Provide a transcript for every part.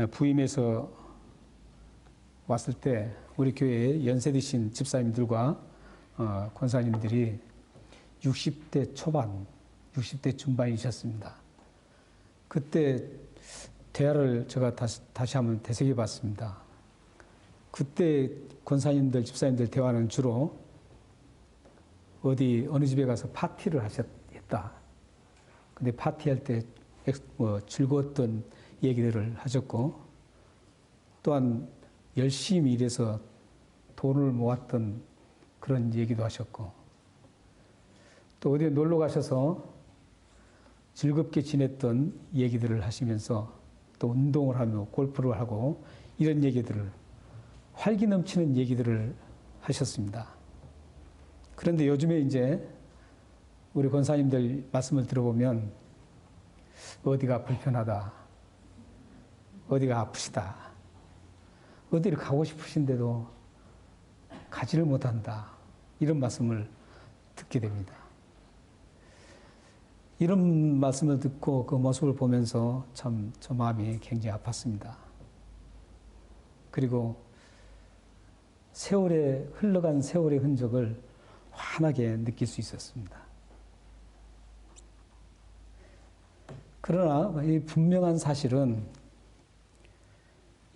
부임해서 왔을 때 우리 교회에 연세 드신 집사님들과 권사님들이 60대 초반, 60대 중반이셨습니다. 그때 대화를 제가 다시 한번 되새겨 봤습니다. 그때 권사님들, 집사님들 대화는 주로 어느 집에 가서 파티를 했다. 근데 파티할 때 즐거웠던 얘기들을 하셨고, 또한 열심히 일해서 돈을 모았던 그런 얘기도 하셨고, 또 어디에 놀러 가셔서 즐겁게 지냈던 얘기들을 하시면서 또 운동을 하며 골프를 하고 이런 얘기들을, 활기 넘치는 얘기들을 하셨습니다. 그런데 요즘에 이제 우리 권사님들 말씀을 들어보면 어디가 불편하다, 어디가 아프시다, 어디를 가고 싶으신데도 가지를 못한다, 이런 말씀을 듣게 됩니다. 이런 말씀을 듣고 그 모습을 보면서 참 저 마음이 굉장히 아팠습니다. 그리고 흘러간 세월의 흔적을 환하게 느낄 수 있었습니다. 그러나 이 분명한 사실은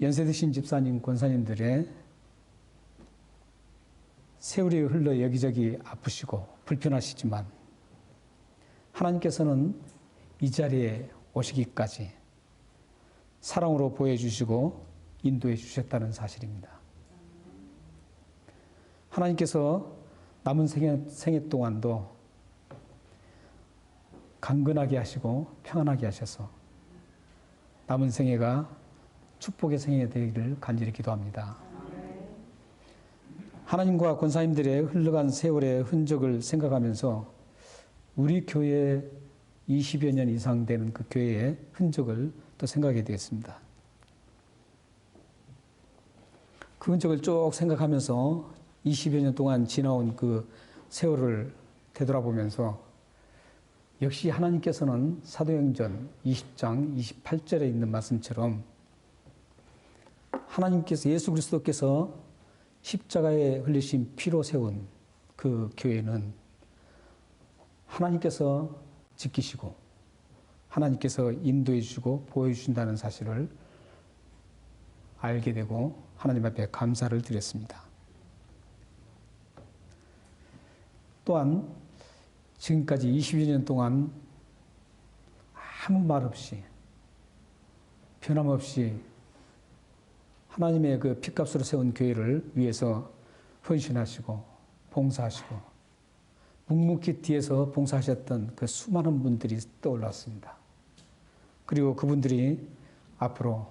연세 드신 집사님, 권사님들의 세월이 흘러 여기저기 아프시고 불편하시지만 하나님께서는 이 자리에 오시기까지 사랑으로 보여주시고 인도해 주셨다는 사실입니다. 하나님께서 남은 생애 동안도 강건하게 하시고 평안하게 하셔서 남은 생애가 축복의 생애가 되기를 간절히 기도합니다. 하나님과 권사님들의 흘러간 세월의 흔적을 생각하면서 우리 교회 20여 년 이상 되는 그 교회의 흔적을 또 생각하게 되었습니다. 그 흔적을 쭉 생각하면서 20여 년 동안 지나온 그 세월을 되돌아보면서 역시 하나님께서는 사도행전 20장 28절에 있는 말씀처럼 하나님께서, 예수 그리스도께서 십자가에 흘리신 피로 세운 그 교회는 하나님께서 지키시고 하나님께서 인도해 주시고 보여주신다는 사실을 알게 되고 하나님 앞에 감사를 드렸습니다. 또한 지금까지 20여 년 동안 아무 말 없이 변함없이 하나님의 그 핏값으로 세운 교회를 위해서 헌신하시고 봉사하시고 묵묵히 뒤에서 봉사하셨던 그 수많은 분들이 떠올랐습니다. 그리고 그분들이 앞으로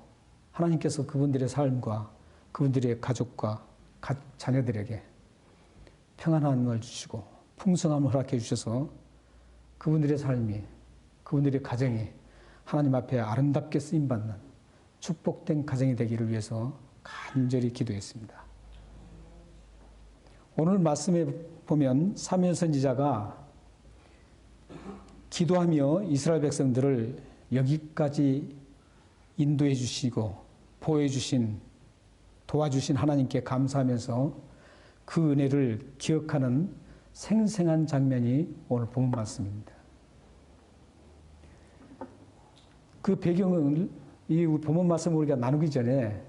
하나님께서 그분들의 삶과 그분들의 가족과 자녀들에게 평안함을 주시고 풍성함을 허락해 주셔서 그분들의 삶이, 그분들의 가정이 하나님 앞에 아름답게 쓰임받는 축복된 가정이 되기를 위해서 간절히 기도했습니다. 오늘 말씀에 보면 사무엘 선지자가 기도하며 이스라엘 백성들을 여기까지 인도해 주시고 보호해 주신, 도와주신 하나님께 감사하면서 그 은혜를 기억하는 생생한 장면이 오늘 본 말씀입니다. 그 배경을 이 본문 말씀을 우리가 나누기 전에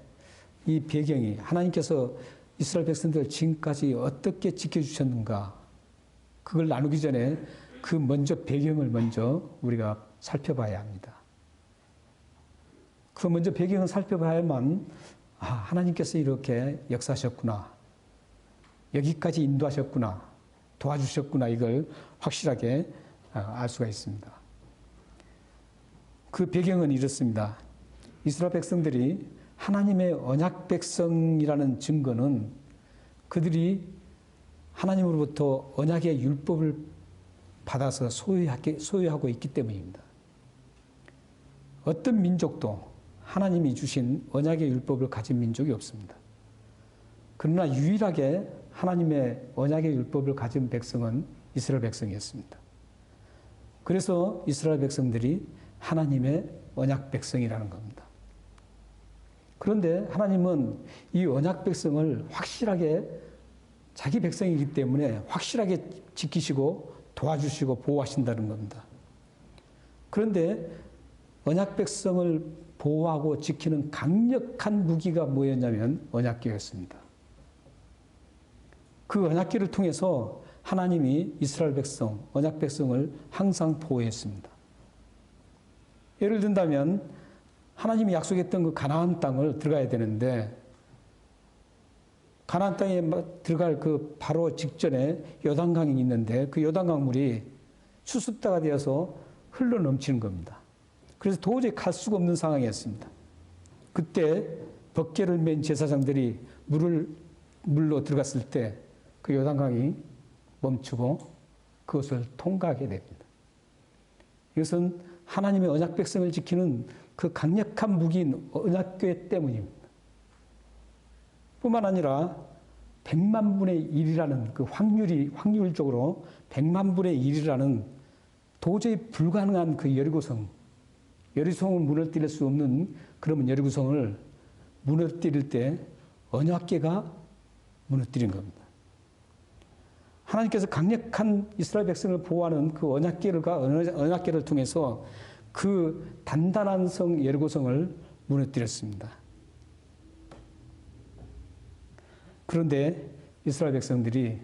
이 배경이 하나님께서 이스라엘 백성들을 지금까지 어떻게 지켜주셨는가, 그걸 나누기 전에 그 배경을 먼저 우리가 살펴봐야 합니다. 그 먼저 배경을 살펴봐야만 하나님께서 이렇게 역사하셨구나, 여기까지 인도하셨구나, 도와주셨구나, 이걸 확실하게 알 수가 있습니다. 그 배경은 이렇습니다. 이스라엘 백성들이 하나님의 언약 백성이라는 증거는 그들이 하나님으로부터 언약의 율법을 받아서 소유하고 있기 때문입니다. 어떤 민족도 하나님이 주신 언약의 율법을 가진 민족이 없습니다. 그러나 유일하게 하나님의 언약의 율법을 가진 백성은 이스라엘 백성이었습니다. 그래서 이스라엘 백성들이 하나님의 언약 백성이라는 겁니다. 그런데 하나님은 이 언약 백성을 확실하게 자기 백성이기 때문에 확실하게 지키시고 도와주시고 보호하신다는 겁니다. 그런데 언약 백성을 보호하고 지키는 강력한 무기가 뭐였냐면 언약궤였습니다. 그 언약궤를 통해서 하나님이 이스라엘 백성, 언약 백성을 항상 보호했습니다. 예를 든다면 하나님이 약속했던 그 가나안 땅을 들어가야 되는데 가나안 땅에 들어갈 그 바로 직전에 요단강이 있는데 그 요단강 물이 추수때가 되어서 흘러 넘치는 겁니다. 그래서 도저히 갈 수가 없는 상황이었습니다. 그때 벗개를 맨 제사장들이 물로 들어갔을 때 그 요단강이 멈추고 그것을 통과하게 됩니다. 이것은 하나님의 언약 백성을 지키는 그 강력한 무기인 언약궤 때문입니다. 뿐만 아니라 100만 분의 1이라는 그 확률적으로 100만 분의 1이라는 도저히 불가능한 그 여리고성을 무너뜨릴 수 없는 그런 여리고성을 무너뜨릴 때 언약궤가 무너뜨린 겁니다. 하나님께서 강력한 이스라엘 백성을 보호하는 그 언약궤를 통해서 그 단단한 성 여리고성을 무너뜨렸습니다. 그런데 이스라엘의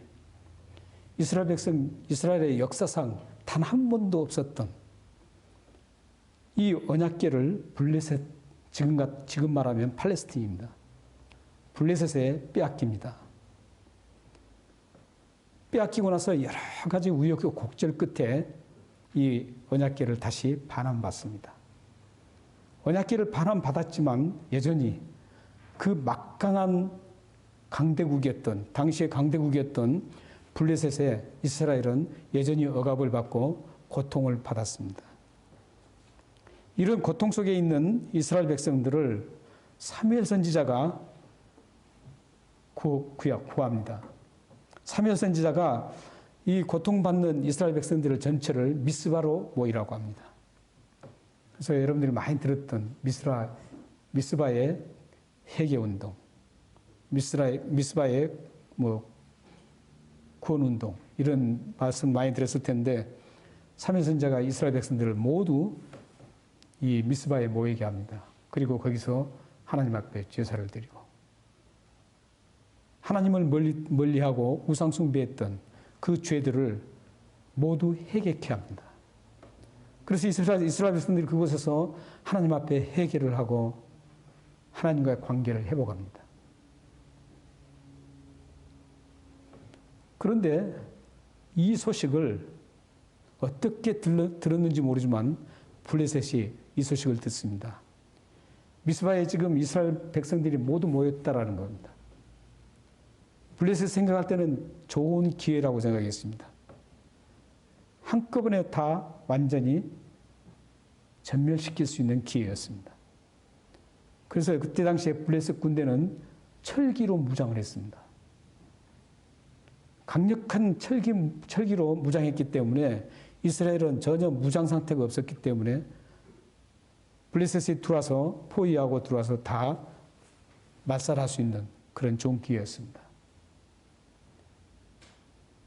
역사상 단 한 번도 없었던 이 언약궤를 블레셋, 지금 말하면 팔레스틴입니다. 블레셋에 빼앗깁니다. 빼앗기고 나서 여러 가지 우여곡절 끝에 이 언약궤를 다시 반환받습니다. 언약궤를 반환받았지만 여전히 그 막강한 당시의 강대국이었던 블레셋의 이스라엘은 여전히 억압을 받고 고통을 받았습니다. 이런 고통 속에 있는 이스라엘 백성들을 사무엘 선지자가 구합니다. 사무엘 선지자가 이 고통받는 이스라엘 백성들을 전체를 미스바로 모이라고 합니다. 그래서 여러분들이 많이 들었던 미스바의 회개운동, 미스바의 구원운동 이런 말씀 많이 들었을 텐데 사무엘 선지자가 이스라엘 백성들을 모두 이 미스바에 모이게 합니다. 그리고 거기서 하나님 앞에 제사를 드리고 하나님을 멀리하고 우상 숭배했던 그 죄들을 모두 회개케 합니다. 그래서 이스라엘 백성들이 그곳에서 하나님 앞에 회개를 하고 하나님과의 관계를 회복합니다. 그런데 이 소식을 어떻게 들었는지 모르지만 블레셋이 이 소식을 듣습니다. 미스바에 지금 이스라엘 백성들이 모두 모였다라는 겁니다. 블레셋 생각할 때는 좋은 기회라고 생각했습니다. 한꺼번에 다 완전히 전멸시킬 수 있는 기회였습니다. 그래서 그때 당시에 블레셋 군대는 철기로 무장을 했습니다. 강력한 철기로 무장했기 때문에 이스라엘은 전혀 무장 상태가 없었기 때문에 블레셋이 들어와서 포위하고 들어와서 다 말살할 수 있는 그런 좋은 기회였습니다.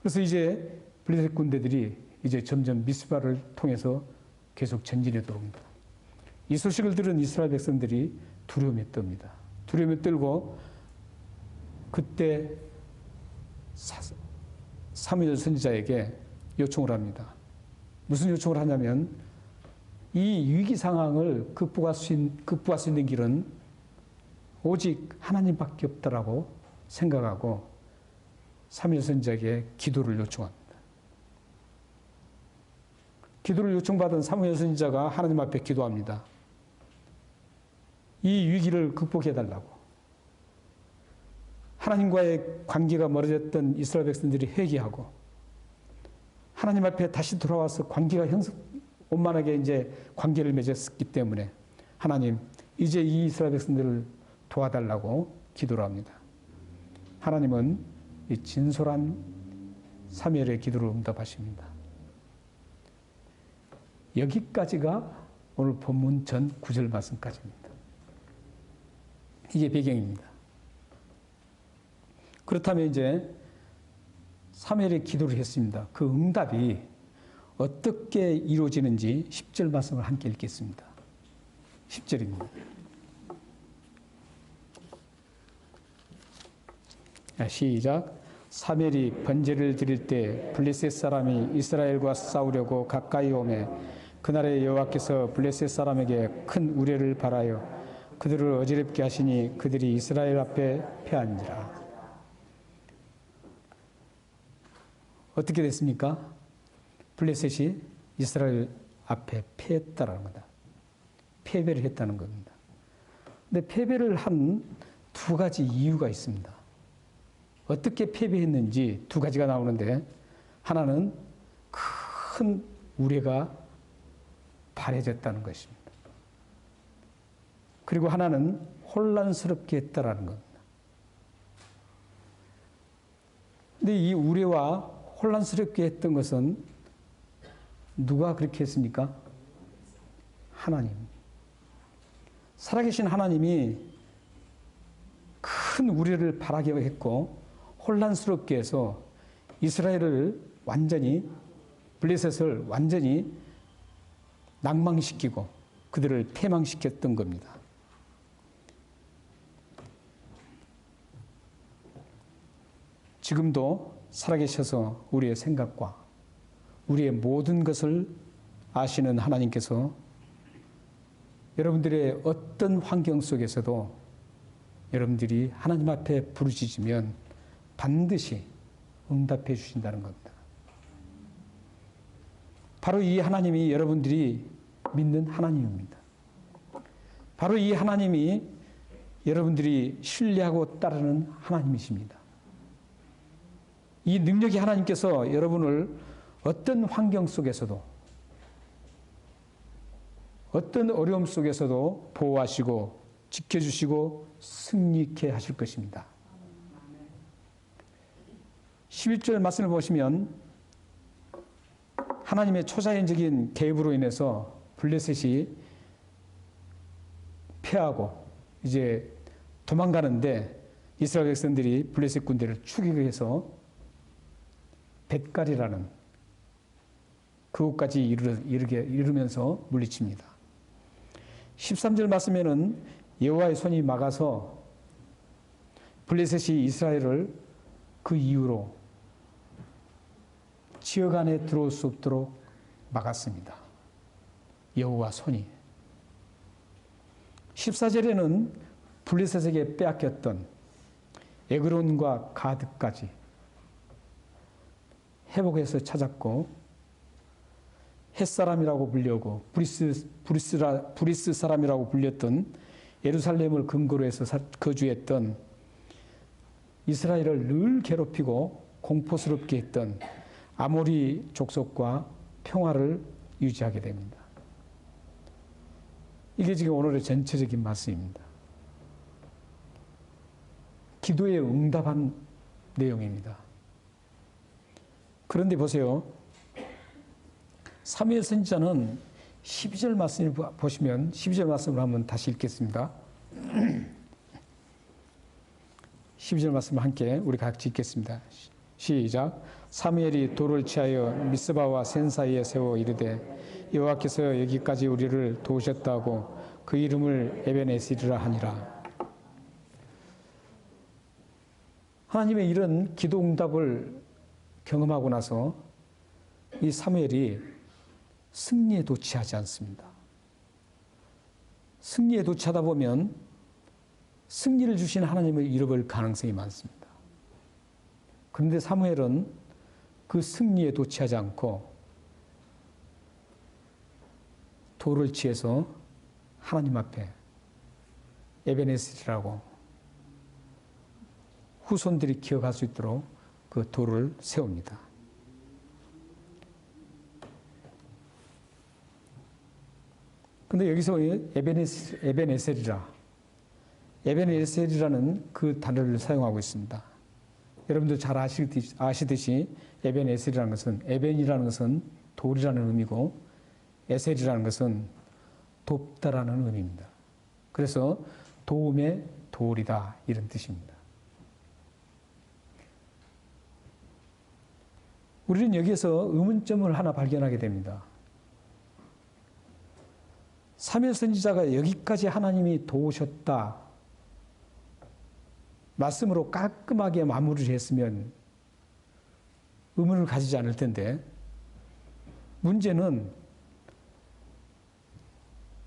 그래서 이제 블레셋 군대들이 이제 점점 미스바를 통해서 계속 전진해 들어옵니다. 이 소식을 들은 이스라엘 백성들이 두려움에 떱니다. 두려움에 떨고 그때 사무엘 선지자에게 요청을 합니다. 무슨 요청을 하냐면 이 위기 상황을 극복할 수 있는 길은 오직 하나님밖에 없다라고 생각하고 사무엘 선지자에게 기도를 요청합니다. 기도를 요청받은 사무엘 선지자가 하나님 앞에 기도합니다. 이 위기를 극복해달라고. 하나님과의 관계가 멀어졌던 이스라엘 백성들이 회개하고 하나님 앞에 다시 돌아와서 관계가 원만하게 이제 관계를 맺었기 때문에 하나님 이제 이 이스라엘 백성들을 도와달라고 기도를 합니다. 하나님은 이 진솔한 사무엘의 기도를 응답하십니다. 여기까지가 오늘 본문 전 9절 말씀까지입니다. 이게 배경입니다. 그렇다면 이제 사무엘이 기도를 했습니다. 그 응답이 어떻게 이루어지는지 10절 말씀을 함께 읽겠습니다. 10절입니다. 시작. 사무엘이 번제를 드릴 때 블레셋 사람이 이스라엘과 싸우려고 가까이 오매 그날에 여호와께서 블레셋 사람에게 큰 우레를 발하여 그들을 어지럽게 하시니 그들이 이스라엘 앞에 패한지라. 어떻게 됐습니까? 블레셋이 이스라엘 앞에 패했다라는 거다. 패배를 했다는 겁니다. 근데 패배를 한 두 가지 이유가 있습니다. 어떻게 패배했는지 두 가지가 나오는데, 하나는 큰 우레가 발해졌다는 것입니다. 그리고 하나는 혼란스럽게 했다라는 겁니다. 근데 이 우레와 혼란스럽게 했던 것은 누가 그렇게 했습니까? 하나님. 살아계신 하나님이 큰 우레를 발하게 했고 혼란스럽게 해서 이스라엘을 완전히, 블레셋을 완전히 낭망시키고 그들을 패망시켰던 겁니다. 지금도 살아계셔서 우리의 생각과 우리의 모든 것을 아시는 하나님께서 여러분들의 어떤 환경 속에서도 여러분들이 하나님 앞에 부르짖으면 반드시 응답해 주신다는 겁니다. 바로 이 하나님이 여러분들이 믿는 하나님입니다. 바로 이 하나님이 여러분들이 신뢰하고 따르는 하나님이십니다. 이 능력의 하나님께서 여러분을 어떤 환경 속에서도, 어떤 어려움 속에서도 보호하시고 지켜주시고 승리케 하실 것입니다. 11절 말씀을 보시면 하나님의 초자연적인 개입으로 인해서 블레셋이 패하고 이제 도망가는데 이스라엘 백성들이 블레셋 군대를 추격해서 벳갈이라는 그곳까지 이르면서 물리칩니다. 13절 말씀에는 여호와의 손이 막아서 블레셋이 이스라엘을 그 이후로 지역 안에 들어올 수 없도록 막았습니다. 여호와 손이. 14절에는 블레셋에게 빼앗겼던 에그론과 가드까지 회복해서 찾았고, 햇사람이라고 불리고 브리스 사람이라고 불렸던 예루살렘을 근거로 해서 거주했던, 이스라엘을 늘 괴롭히고 공포스럽게 했던 아모리 족속과 평화를 유지하게 됩니다. 이게 지금 오늘의 전체적인 말씀입니다. 기도에 응답한 내용입니다. 그런데 보세요. 사무엘 선지자는 12절 말씀을 보시면, 12절 말씀을 한번 다시 읽겠습니다. 12절 말씀을 함께 우리 같이 읽겠습니다. 시작. 사무엘이 돌을 취하여 미스바와 센 사이에 세워 이르되 여호와께서 여기까지 우리를 도우셨다고 그 이름을 에벤에셀이라 하니라. 하나님의 이런 기도 응답을 경험하고 나서 이 사무엘이 승리에 도취하지 않습니다. 승리에 도취하다 보면 승리를 주신 하나님을 잃어버릴 가능성이 많습니다. 그런데 사무엘은 그 승리에 도취하지 않고 돌을 취해서 하나님 앞에 에벤에셀이라고 후손들이 기억할 수 있도록 그 돌을 세웁니다. 근데 여기서 에벤에셀이라는 그 단어를 사용하고 있습니다. 여러분들 잘 아시듯이 에벤에셀이라는 것은, 에벤이라는 것은 돌이라는 의미고 에셀이라는 것은 돕다라는 의미입니다. 그래서 도움의 돌이다 이런 뜻입니다. 우리는 여기에서 의문점을 하나 발견하게 됩니다. 사무엘 선지자가 여기까지 하나님이 도우셨다 말씀으로 깔끔하게 마무리를 했으면 의문을 가지지 않을 텐데, 문제는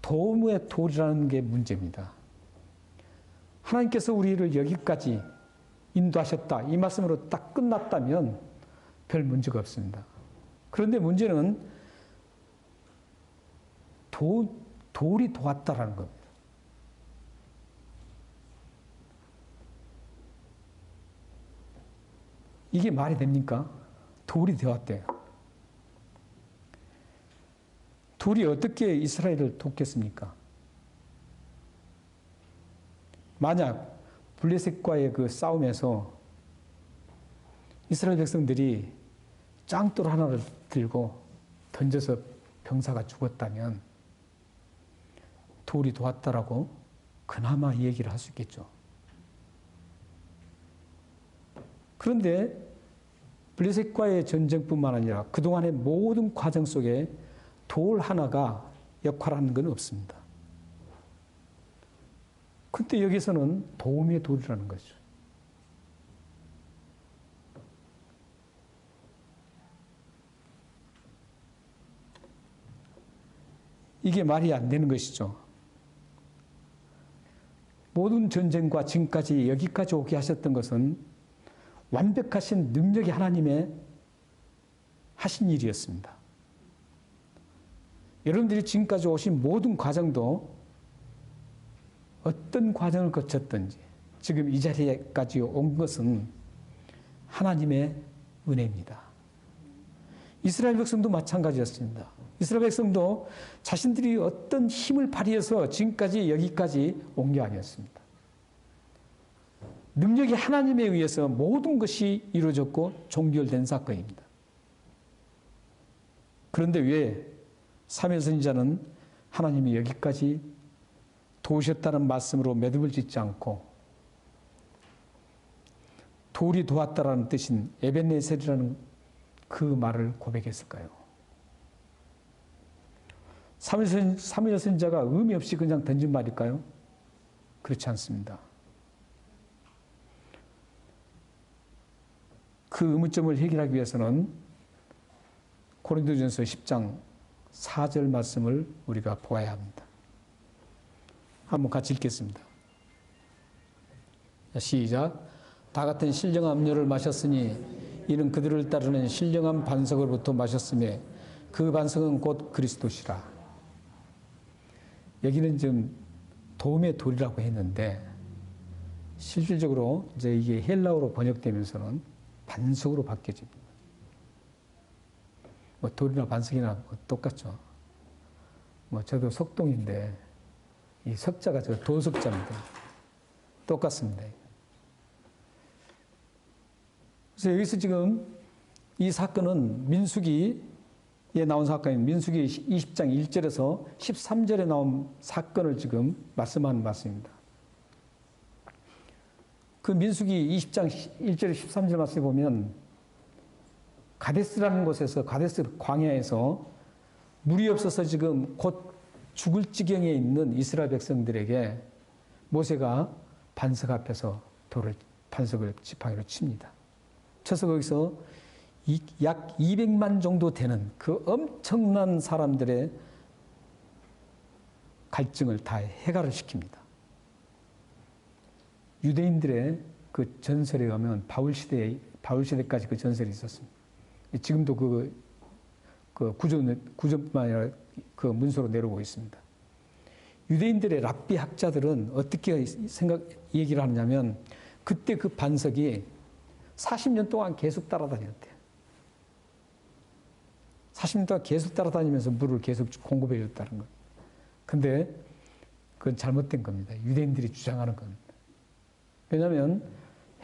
도움의 돌이라는 게 문제입니다. 하나님께서 우리를 여기까지 인도하셨다 이 말씀으로 딱 끝났다면 별 문제가 없습니다. 그런데 문제는 돌이 도왔다라는 겁니다. 이게 말이 됩니까? 돌이 되었대요. 돌이 어떻게 이스라엘을 돕겠습니까? 만약 블레셋과의 그 싸움에서 이스라엘 백성들이 짱돌 하나를 들고 던져서 병사가 죽었다면 돌이 도왔다라고 그나마 얘기를 할 수 있겠죠. 그런데 블레셋과의 전쟁뿐만 아니라 그동안의 모든 과정 속에 돌 하나가 역할하는 건 없습니다. 근데 여기서는 도움의 돌이라는 거죠. 이게 말이 안 되는 것이죠. 모든 전쟁과 지금까지 여기까지 오게 하셨던 것은 완벽하신 능력의 하나님의 하신 일이었습니다. 여러분들이 지금까지 오신 모든 과정도 어떤 과정을 거쳤든지 지금 이 자리에까지 온 것은 하나님의 은혜입니다. 이스라엘 백성도 마찬가지였습니다. 이스라엘 백성도 자신들이 어떤 힘을 발휘해서 지금까지 여기까지 온 게 아니었습니다. 능력이 하나님에 의해서 모든 것이 이루어졌고 종결된 사건입니다. 그런데 왜 사무엘 선지자는 하나님이 여기까지 도우셨다는 말씀으로 매듭을 짓지 않고 돌이 도왔다라는 뜻인 에벤네셀이라는 그 말을 고백했을까요? 사무엘 선지자가 의미 없이 그냥 던진 말일까요? 그렇지 않습니다. 그 의문점을 해결하기 위해서는 고린도전서 10장 4절 말씀을 우리가 보아야 합니다. 한번 같이 읽겠습니다. 시작. 다 같은 신령한 음료를 마셨으니 이는 그들을 따르는 신령한 반석으로부터 마셨으며 그 반석은 곧 그리스도시라. 여기는 좀 도움의 돌이라고 했는데 실질적으로 이제 이게 헬라어로 번역되면서는 반석으로 바뀌어집니다. 뭐 돌이나 반석이나 똑같죠. 뭐 저도 석동인데 이 석자가 저 도석자입니다. 똑같습니다. 그래서 여기서 지금 이 사건은 민수기에 나온 사건인 민수기 20장 1절에서 13절에 나온 사건을 지금 말씀하는 말씀입니다. 그 민수기 20장 1절 13절 말씀에 보면 가데스라는 곳에서 가데스 광야에서 물이 없어서 지금 곧 죽을 지경에 있는 이스라엘 백성들에게 모세가 반석 앞에서 반석을 지팡이로 칩니다. 쳐서 거기서 약 200만 정도 되는 그 엄청난 사람들의 갈증을 다 해결을 시킵니다. 유대인들의 그 전설에 의하면 바울 시대까지 그 전설이 있었습니다. 지금도 그 구조뿐만 아니라 그 문서로 내려오고 있습니다. 유대인들의 랍비 학자들은 어떻게 얘기를 하느냐면 그때 그 반석이 40년 동안 계속 따라다녔대요. 40년 동안 계속 따라다니면서 물을 계속 공급해 줬다는 거예요. 근데 그건 잘못된 겁니다. 유대인들이 주장하는 겁니다. 왜냐하면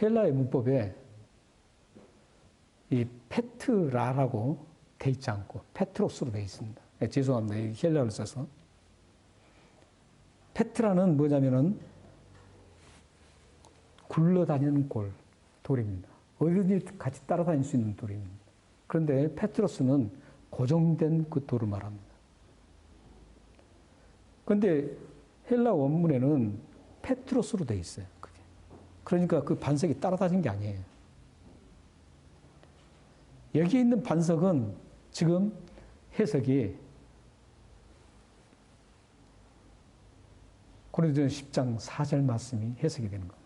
헬라의 문법에 이 페트라라고 돼 있지 않고 페트로스로 돼 있습니다. 죄송합니다. 헬라어를 써서. 페트라는 뭐냐면은 굴러다니는 돌입니다. 어린이 같이 따라다닐 수 있는 돌입니다. 그런데 페트로스는 고정된 그 돌을 말합니다. 그런데 헬라 원문에는 페트로스로 되어 있어요. 그게. 그러니까 그 반석이 따라다니는 게 아니에요. 여기 있는 반석은 지금 해석이 고린도전서 10장 4절 말씀이 해석이 되는 겁니다.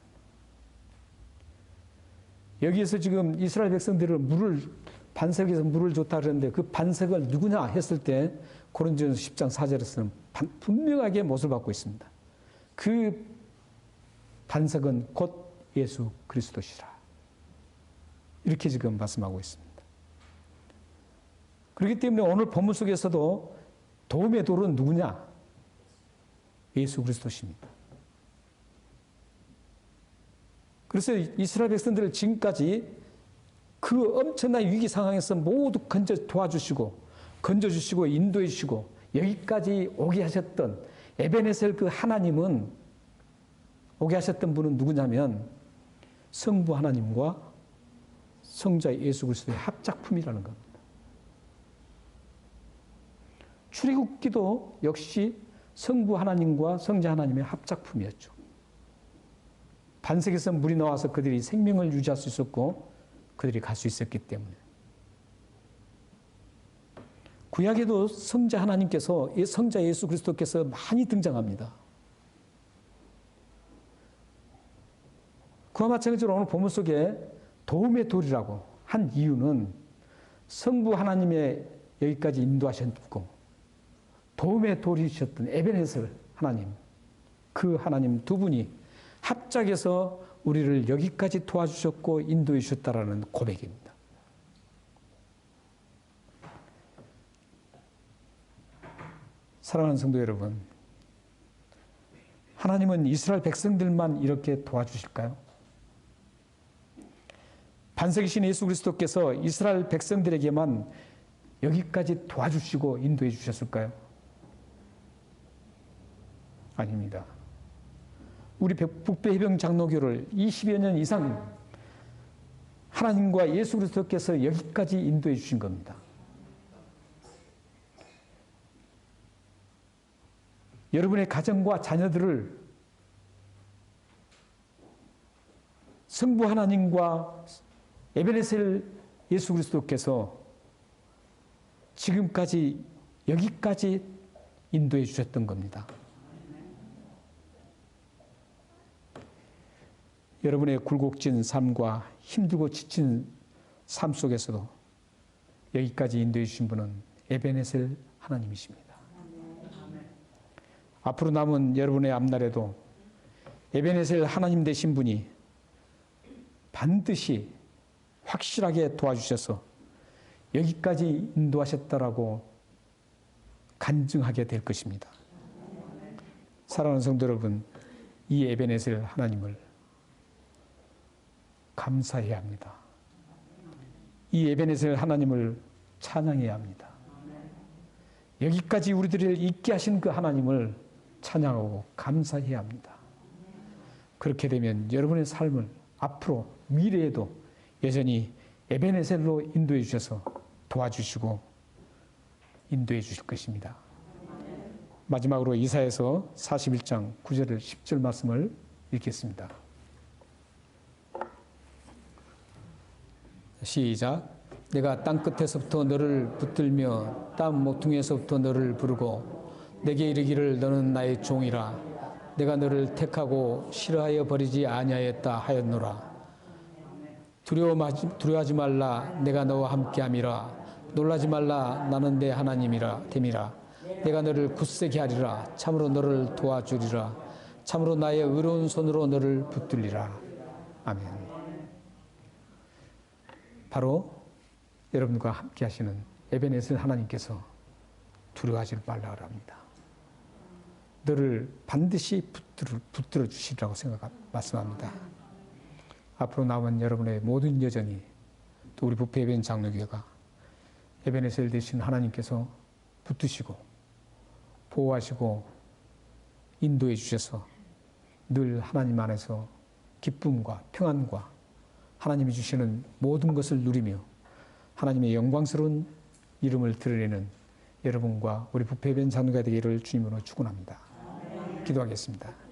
여기에서 지금 이스라엘 백성들을 반석에서 물을 줬다 그러는데 그 반석을 누구냐 했을 때 고린도전서 10장 4절에서는 분명하게 못을 받고 있습니다. 그 반석은 곧 예수 그리스도시라. 이렇게 지금 말씀하고 있습니다. 그렇기 때문에 오늘 본문 속에서도 도움의 돌은 누구냐? 예수 그리스도십니다. 그래서 이스라엘 백성들을 지금까지 그 엄청난 위기 상황에서 모두 건져주시고 인도해 주시고 여기까지 오게 하셨던 에베네셀 그 하나님은 오게 하셨던 분은 누구냐면 성부 하나님과 성자 예수 그리스도의 합작품이라는 겁니다. 출애굽기도 역시 성부 하나님과 성자 하나님의 합작품이었죠. 반석에서 물이 나와서 그들이 생명을 유지할 수 있었고 그들이 갈 수 있었기 때문에. 구약에도 성자 하나님께서 성자 예수 그리스도께서 많이 등장합니다. 그와 마찬가지로 오늘 본문 속에 도움의 돌이라고 한 이유는 성부 하나님의 여기까지 인도하셨고 도움의 돌이셨던 에베네셀 하나님, 그 하나님 두 분이 합작해서 우리를 여기까지 도와주셨고 인도해 주셨다라는 고백입니다. 사랑하는 성도 여러분, 하나님은 이스라엘 백성들만 이렇게 도와주실까요? 반석이신 예수 그리스도께서 이스라엘 백성들에게만 여기까지 도와주시고 인도해 주셨을까요? 아닙니다. 우리 북배해병 장로교를 20여 년 이상 하나님과 예수 그리스도께서 여기까지 인도해 주신 겁니다. 여러분의 가정과 자녀들을 성부 하나님과 에베네셀 예수 그리스도께서 지금까지 여기까지 인도해 주셨던 겁니다. 여러분의 굴곡진 삶과 힘들고 지친 삶 속에서도 여기까지 인도해 주신 분은 에베네셀 하나님이십니다. 앞으로 남은 여러분의 앞날에도 에베네셀 하나님 되신 분이 반드시 확실하게 도와주셔서 여기까지 인도하셨다라고 간증하게 될 것입니다. 사랑하는 성도 여러분, 이 에베네셀 하나님을 감사해야 합니다. 이 에베네셀 하나님을 찬양해야 합니다. 여기까지 우리들을 있게 하신 그 하나님을 찬양하고 감사해야 합니다. 그렇게 되면 여러분의 삶을 앞으로 미래에도 여전히 에베네셀로 인도해 주셔서 도와주시고 인도해 주실 것입니다. 마지막으로 이사야서 41장 9절 10절 말씀을 읽겠습니다. 시작. 내가 땅끝에서부터 너를 붙들며 땅 모퉁이에서부터 너를 부르고 내게 이르기를 너는 나의 종이라. 내가 너를 택하고 싫어하여 버리지 아니하였다 하였노라. 두려워하지 말라. 내가 너와 함께함이라. 놀라지 말라. 나는 내 하나님이라 됨이라. 내가 너를 굳세게 하리라. 참으로 너를 도와주리라. 참으로 나의 의로운 손으로 너를 붙들리라. 아멘. 바로 여러분과 함께 하시는 에베네셀 하나님께서 두려워하지 말라 합니다. 너를 반드시 붙들어 주시리라고 말씀합니다. 앞으로 남은 여러분의 모든 여정이 또 우리 북배해변 장로교회가 에베네셀 되신 하나님께서 붙드시고 보호하시고 인도해 주셔서 늘 하나님 안에서 기쁨과 평안과 하나님이 주시는 모든 것을 누리며 하나님의 영광스러운 이름을 드러내는 여러분과 우리 부패변 자녀가 되기를 주님으로 축원합니다. 기도하겠습니다.